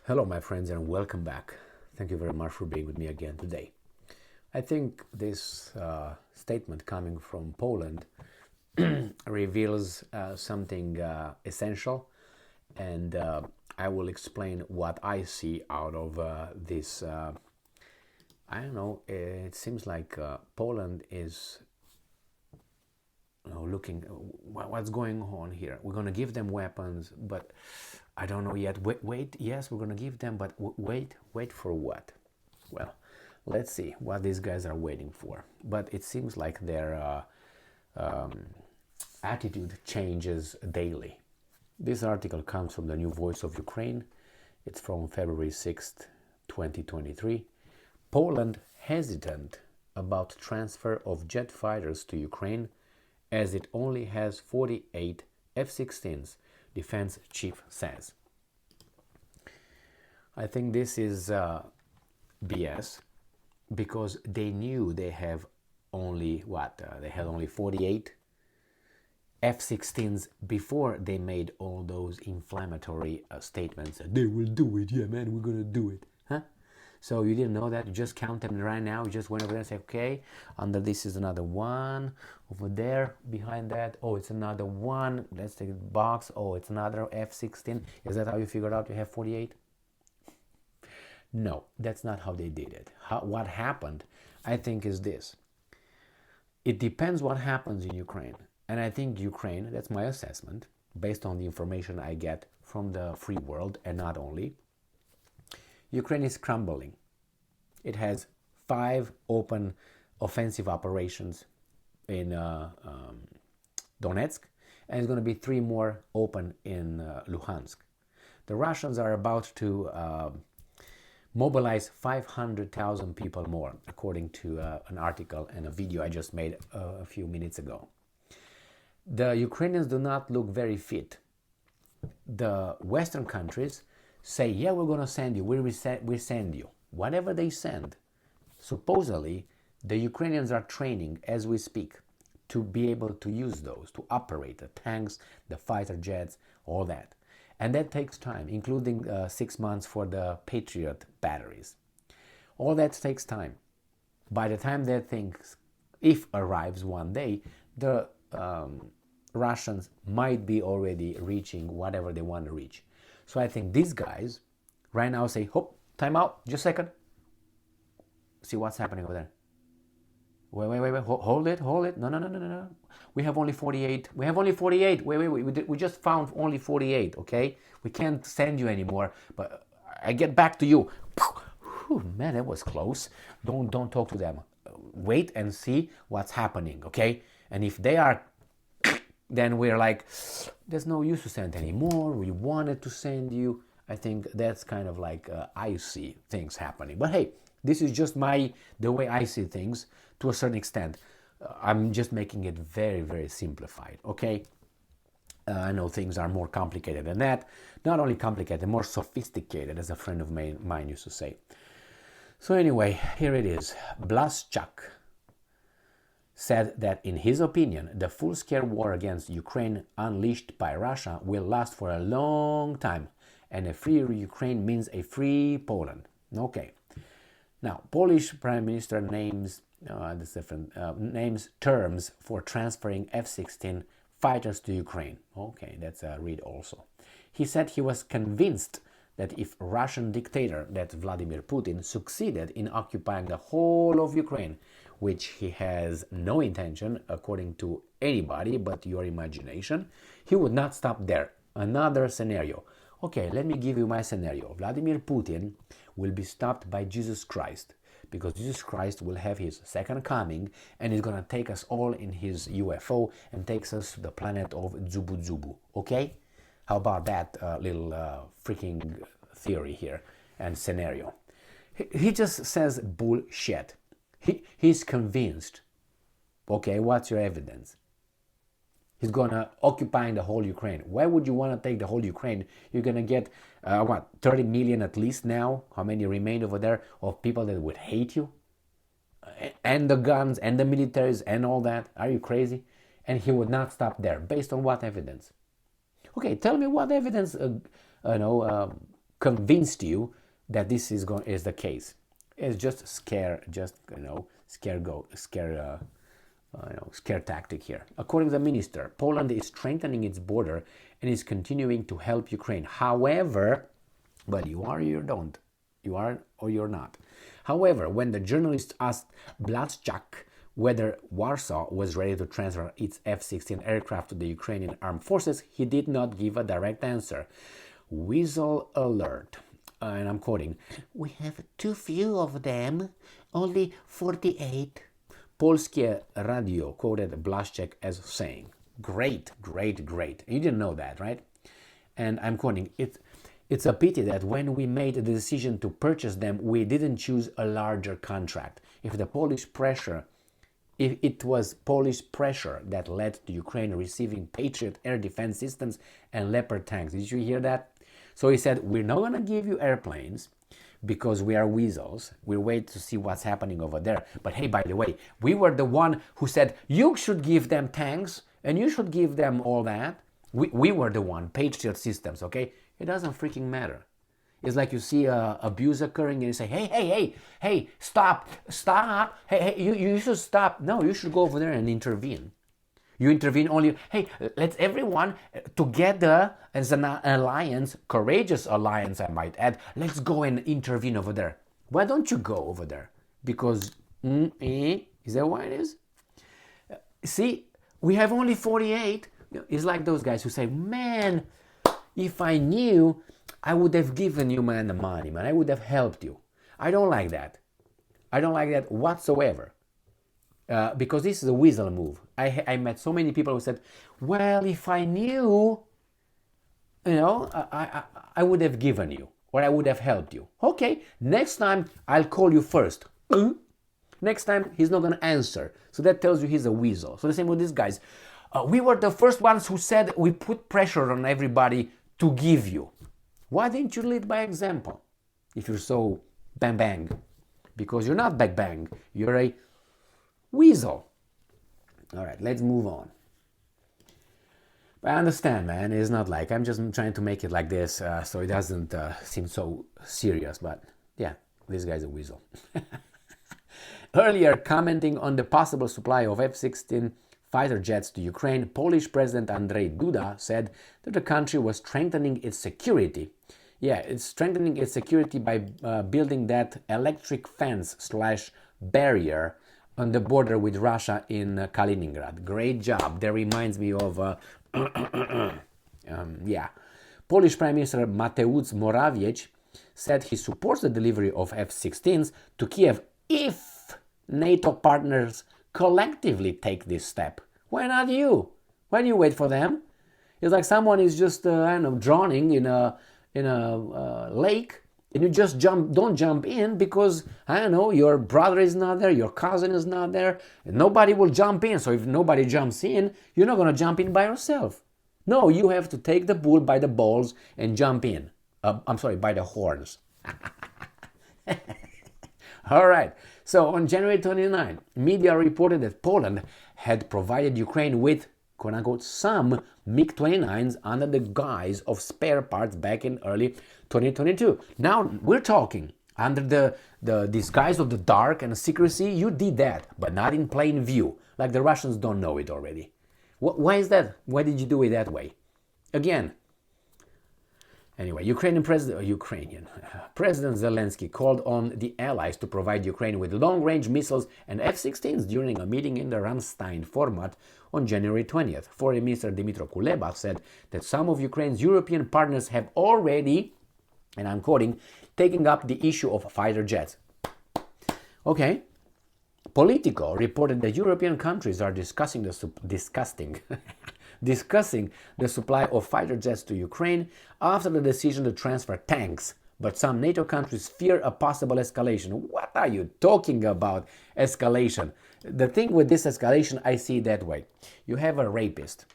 Hello, my friends, and welcome back. Thank you very much for being with me again today. I think this statement coming from Poland reveals something essential, and I will explain what I see out of this. I don't know, it seems like Poland is looking what's going on here. We're going to give them weapons, but I don't know yet. Wait, yes, we're going to give them, but wait for what? Well, let's see what these guys are waiting for. But it seems like their attitude changes daily. This article comes from the New Voice of Ukraine. It's from February 6th, 2023. Poland hesitant about transfer of jet fighters to Ukraine as it only has 48 F-16s, defense chief says. I think this is BS because they knew they have only they had only 48 F-16s before they made all those inflammatory statements. They will do it, yeah, man, we're gonna do it, huh? So you didn't know that? You just count them right now. You just went over there and said, okay, under this is another one. Over there, behind that, oh, it's another one. Let's take the box. Oh, it's another F-16. Is that how you figured out you have 48? No, that's not how they did it. What happened, I think, is this. It depends what happens in Ukraine. And I think Ukraine, that's my assessment, based on the information I get from the free world, and not only, Ukraine is crumbling. It has 5 open offensive operations in Donetsk, and it's going to be 3 more open in Luhansk. The Russians are about to mobilize 500,000 people more, according to an article and a video I just made a few minutes ago. The Ukrainians do not look very fit. The Western countries say, yeah, we're going to send you, we send you. Whatever they send, supposedly, the Ukrainians are training as we speak to be able to use those, to operate the tanks, the fighter jets, all that. And that takes time, including 6 months for the Patriot batteries. All that takes time. By the time that thing, if arrives one day, the Russians might be already reaching whatever they want to reach. So I think these guys right now say, hop, time out, just a second. See what's happening over there. Wait, hold it. No. We have only 48. We just found only 48, okay? We can't send you anymore, but I get back to you. Whew, man, that was close. Don't talk to them. Wait and see what's happening, okay? And if they are, then we're like, there's no use to send anymore. We wanted to send you. I think that's kind of like I see things happening. But hey, this is just the way I see things to a certain extent. I'm just making it very, very simplified, okay? I know things are more complicated than that. Not only complicated, more sophisticated, as a friend of mine used to say. So anyway, here it is. Blaschak said that in his opinion, the full-scale war against Ukraine unleashed by Russia will last for a long time, and a free Ukraine means a free Poland. Okay. Now, Polish Prime Minister names terms for transferring F-16 fighters to Ukraine. Okay, that's a read also. He said he was convinced that if Russian dictator, that's Vladimir Putin, succeeded in occupying the whole of Ukraine, which he has no intention, according to anybody but your imagination, he would not stop there. Another scenario. Okay, let me give you my scenario. Vladimir Putin will be stopped by Jesus Christ, because Jesus Christ will have his second coming and he's going to take us all in his UFO and takes us to the planet of Zubu Zubu. Okay? How about that little freaking theory here and scenario? He just says bullshit. He's convinced. Okay, what's your evidence? He's gonna occupy the whole Ukraine. Why would you want to take the whole Ukraine? You're gonna get 30 million at least now. How many remain over there of people that would hate you, and the guns and the militaries and all that? Are you crazy? And he would not stop there. Based on what evidence? Okay, tell me what evidence convinced you that this is the case. It's just scare tactic here. According to the minister, Poland is strengthening its border and is continuing to help Ukraine. However, well, you are or you don't. You are or you're not. However, when the journalist asked Blaszczak whether Warsaw was ready to transfer its F-16 aircraft to the Ukrainian armed forces, he did not give a direct answer. Weasel alert. And I'm quoting, "We have too few of them, only 48. Polskie Radio quoted Blaszczak as saying, "Great, great, great." You didn't know that, right? And I'm quoting, It's a pity that when we made the decision to purchase them, we didn't choose a larger contract. If it was Polish pressure that led to Ukraine receiving Patriot air defense systems and Leopard tanks." Did you hear that? So he said, "We're not going to give you airplanes because we are weasels. We'll wait to see what's happening over there. But hey, by the way, we were the one who said you should give them tanks and you should give them all that. We were the one, Patriot systems, okay?" It doesn't freaking matter. It's like you see abuse occurring and you say, hey, stop, hey, you should stop. No, you should go over there and intervene. You intervene only, hey, let's everyone together as an alliance, courageous alliance, I might add, let's go and intervene over there. Why don't you go over there? Because, is that why it is? See, we have only 48. It's like those guys who say, man, if I knew, I would have given you, man, the money, man. I would have helped you. I don't like that. I don't like that whatsoever. Because this is a weasel move. I met so many people who said, well, if I knew, I would have given you, or I would have helped you. Okay, next time I'll call you first. Next time he's not going to answer. So that tells you he's a weasel. So the same with these guys. We were the first ones who said we put pressure on everybody to give you. Why didn't you lead by example? If you're so bang bang. Because you're not bang bang. You're a weasel. All right, let's move on. I understand, man. It's not like I'm just trying to make it like this so it doesn't seem so serious. But yeah, this guy's a weasel. Earlier, commenting on the possible supply of F-16 fighter jets to Ukraine, Polish President Andrzej Duda said that the country was strengthening its security. Yeah, it's strengthening its security by building that electric fence/barrier on the border with Russia in Kaliningrad. Great job. That reminds me of, Polish Prime Minister Mateusz Morawiecki said he supports the delivery of F-16s to Kiev if NATO partners collectively take this step. Why not you? Why do you wait for them? It's like someone is just, drowning in a lake, and you just don't jump in because, your brother is not there, your cousin is not there, and nobody will jump in. So if nobody jumps in, you're not going to jump in by yourself. No, you have to take the bull by the balls and jump in. By the horns. All right. So on January 29, media reported that Poland had provided Ukraine with, quote-unquote, some MiG-29s under the guise of spare parts back in early 2022. Now we're talking under the disguise of the dark and secrecy. You did that, but not in plain view. Like the Russians don't know it already. Why is that? Why did you do it that way? Again. Anyway, President Zelensky called on the allies to provide Ukraine with long-range missiles and F-16s during a meeting in the Ramstein format on January 20th. Foreign Minister Dmytro Kuleba said that some of Ukraine's European partners have already, and I'm quoting, taken up the issue of fighter jets. Okay. Politico reported that European countries are discussing the supply of fighter jets to Ukraine after the decision to transfer tanks. But some NATO countries fear a possible escalation. What are you talking about, escalation? The thing with this escalation, I see it that way. You have a rapist,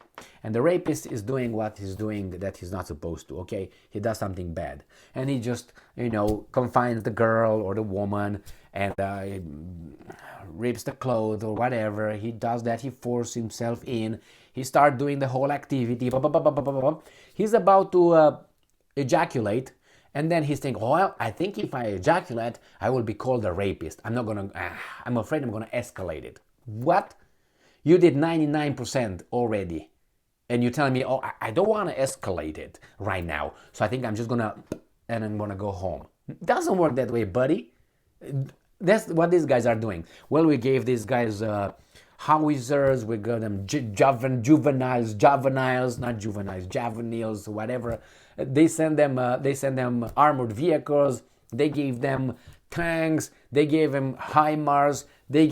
and the rapist is doing what he's doing that he's not supposed to, okay? He does something bad, and he just, confines the girl or the woman, and rips the clothes or whatever. He does that, he forces himself in, he starts doing the whole activity, he's about to ejaculate, And then he's thinking, well, I think if I ejaculate, I will be called a rapist. I'm afraid I'm gonna escalate it. What? You did 99% already. And you're telling me, oh, I don't want to escalate it right now. So I think I'm just gonna, and I'm gonna go home. Doesn't work that way, buddy. That's what these guys are doing. Well, we gave these guys howitzers, we gave them juveniles, whatever. They send them armored vehicles. They gave them tanks. They gave them HIMARS. They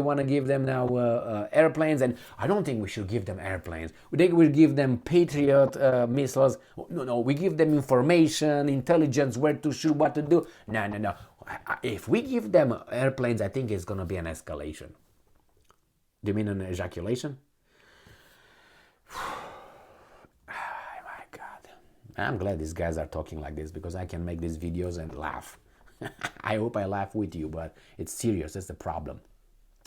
want to give them now airplanes, and I don't think we should give them airplanes. They will give them Patriot missiles. No, we give them information, intelligence, where to shoot, what to do. No. If we give them airplanes, I think it's going to be an escalation. Do you mean an ejaculation? Oh my God. I'm glad these guys are talking like this because I can make these videos and laugh. I hope I laugh with you, but it's serious. That's the problem.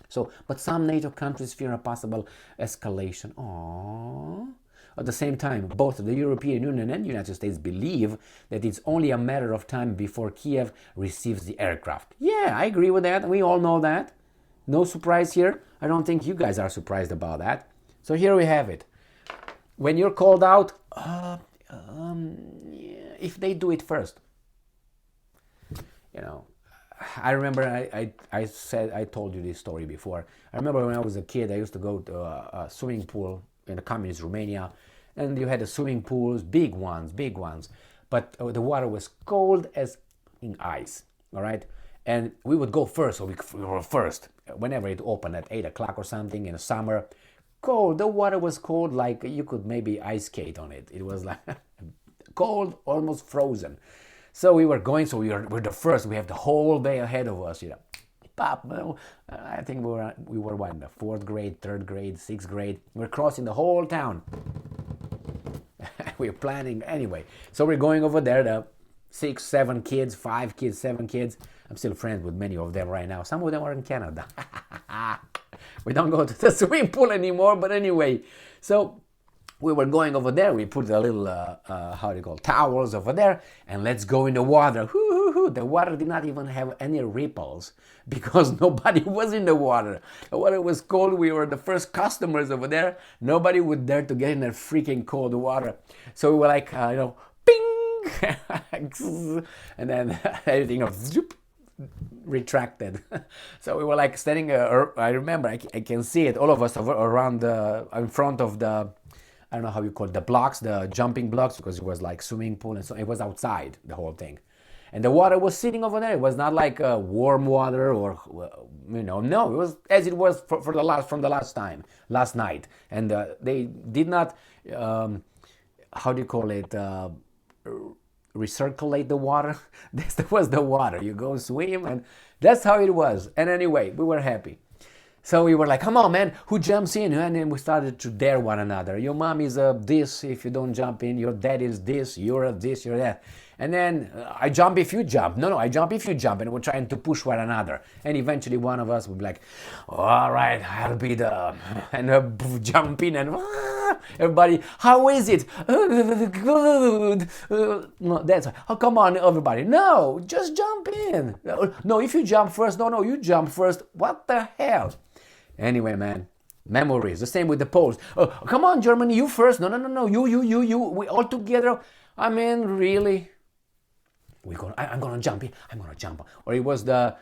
So, but some NATO countries fear a possible escalation. Aww. At the same time, both the European Union and the United States believe that it's only a matter of time before Kiev receives the aircraft. Yeah, I agree with that. We all know that. No surprise here. I don't think you guys are surprised about that. So here we have it. When you're called out, if they do it first, you know, I remember I told you this story before. I remember when I was a kid, I used to go to a swimming pool in the communist Romania, and you had the swimming pools, big ones, but the water was cold as in ice, all right? And we would go first, so we were first, whenever it opened at 8 o'clock or something in the summer. Cold, the water was cold, like you could maybe ice skate on it. It was like cold, almost frozen. So we were going, so we're the first. We have the whole day ahead of us, you know. Pop, I think we were what, in the 4th grade, 3rd grade, 6th grade. We're crossing the whole town. We're planning anyway. So we're going over there, the 6, 7 kids, 5 kids, 7 kids. I'm still friends with many of them right now. Some of them are in Canada. We don't go to the swimming pool anymore, but anyway. So we were going over there. We put a little, towels over there, and let's go in the water. The water did not even have any ripples because nobody was in the water. The water was cold. We were the first customers over there. Nobody would dare to get in that freaking cold water. So we were like, ping, and then everything zoop, retracted. So we were like standing. I remember, I can see it. All of us around in front of the, I don't know how you call it, the blocks, the jumping blocks, because it was like swimming pool, and so it was outside, the whole thing. And the water was sitting over there. It was not like warm water or, no, it was as it was from the last night. And they did not, recirculate the water. This was the water. You go swim, and that's how it was. And anyway, we were happy. So we were like, come on, man, who jumps in? And then we started to dare one another. Your mom is this if you don't jump in. Your dad is this. You're this, you're that. And then I jump if you jump. No, I jump if you jump. And we're trying to push one another. And eventually one of us would be like, all right, I'll be the... And jump in and... everybody, how is it? No, that's... Oh, come on, everybody. No, just jump in. No, if you jump first. No, you jump first. What the hell? Anyway, man, memories. The same with the Poles. Oh, come on, Germany, you first. No. You. We all together. I mean, really? I'm gonna jump in. I'm gonna jump. Or it was the,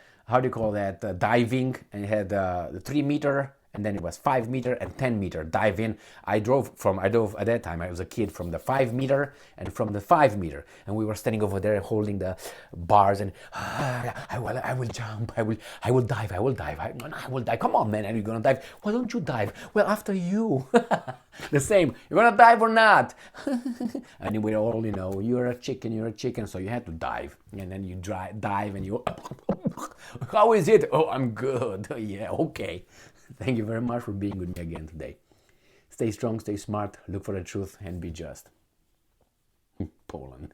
diving, and it had the 3 meter, and then it was 5 meter and 10 meter dive in. I drove at that time, I was a kid, from the 5 meter and from the 5 meter, and we were standing over there holding the bars, and I will jump, I will dive, I will dive. Come on, man, are you gonna dive? Why don't you dive? Well, after you. The same, you're gonna dive or not? And we're all, you're a chicken, so you had to dive, and then you dive, and you, how is it? Oh, I'm good. Yeah, okay. Thank you very much for being with me again today. Stay strong, stay smart, look for the truth, and be just. Poland.